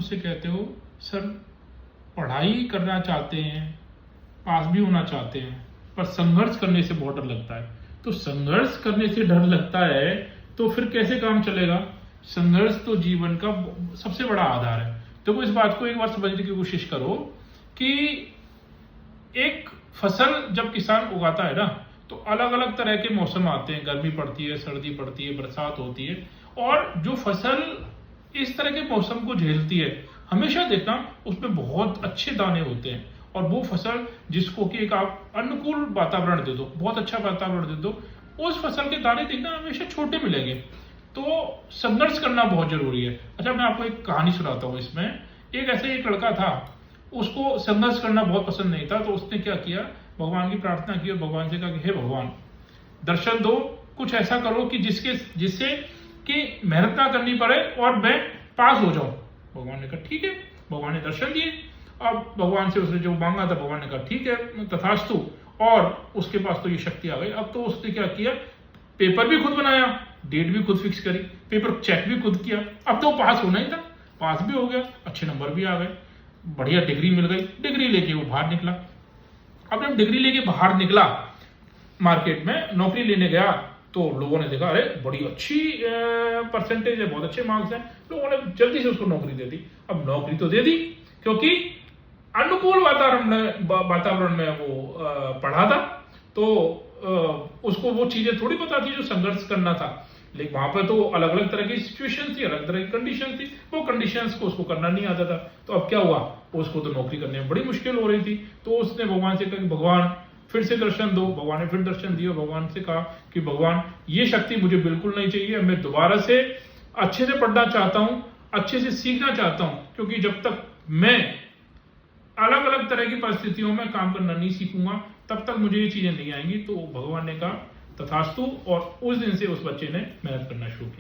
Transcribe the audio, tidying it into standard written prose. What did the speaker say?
मुझसे कहते हो सर पढ़ाई करना चाहते हैं, पास भी होना चाहते हैं, पर संघर्ष करने से बहुत डर लगता है। तो संघर्ष करने से डर लगता है तो फिर कैसे काम चलेगा? संघर्ष तो जीवन का सबसे बड़ा आधार है। तो इस बात को एक बार समझने की कोशिश करो कि एक फसल जब किसान उगाता है ना, तो अलग अलग तरह के मौसम आते हैं, गर्मी पड़ती है, सर्दी पड़ती है, बरसात होती है, और जो फसल इस तरह के मौसम को झेलती है, हमेशा देखना उसमें बहुत अच्छे दाने होते हैं। और वो फसल जिसको कि एक आप अनुकूल वातावरण दे दो, बहुत अच्छा वातावरण दे दो, उस फसल के दाने देखना हमेशा छोटे मिलेंगे। तो संघर्ष करना बहुत जरूरी है। अच्छा, मैं आपको एक कहानी सुनाता हूँ। इसमें एक लड़का था, उसको संघर्ष करना बहुत पसंद नहीं था। तो उसने क्या किया, भगवान की प्रार्थना की और भगवान से कहा कि हे भगवान, दर्शन दो, कुछ ऐसा करो कि जिससे कि मेहनत ना करनी पड़े और मैं पास हो जाऊं। भगवान ने कहा ठीक है। भगवान ने दर्शन दिए। अब भगवान से उसने जो मांगा था, भगवान ने कहा ठीक है, तथास्तु। और उसके पास तो ये शक्ति आ गई। अब तो उसने क्या किया, पेपर भी खुद बनाया, डेट भी खुद फिक्स करी, पेपर चेक भी खुद किया। अब तो पास होना ही था, पास भी हो गया, अच्छे नंबर भी आ गए, बढ़िया डिग्री मिल गई। डिग्री लेके वो बाहर निकला। अब जब डिग्री लेके बाहर निकला, मार्केट में नौकरी लेने गया, तो लोगों ने देखा अरे बड़ी अच्छी परसेंटेज है, बहुत अच्छे मार्क्स हैं। लोगों ने जल्दी से उसको नौकरी दे दी। अब नौकरी तो दे दी क्योंकि अनुकूल वातावरण में वो पढ़ा था, तो उसको वो चीजें थोड़ी पता थी जो संघर्ष करना था। लेकिन वहां पर तो अलग अलग तरह की सिचुएशन थी, अलग तरह की कंडीशन थी, वो कंडीशंस को उसको करना नहीं आता था। तो अब क्या हुआ, उसको तो नौकरी करने में बड़ी मुश्किल हो रही थी। तो उसने भगवान से कहा कि भगवान फिर से दर्शन दो। भगवान ने फिर दर्शन दिया। भगवान से कहा कि भगवान ये शक्ति मुझे बिल्कुल नहीं चाहिए, मैं दोबारा से अच्छे से पढ़ना चाहता हूं, अच्छे से सीखना चाहता हूं, क्योंकि जब तक मैं अलग अलग तरह की परिस्थितियों में काम करना नहीं सीखूंगा तब तक मुझे ये चीजें नहीं आएंगी। तो भगवान ने कहा तथास्तु, और उस दिन से उस बच्चे ने मेहनत करना शुरू किया।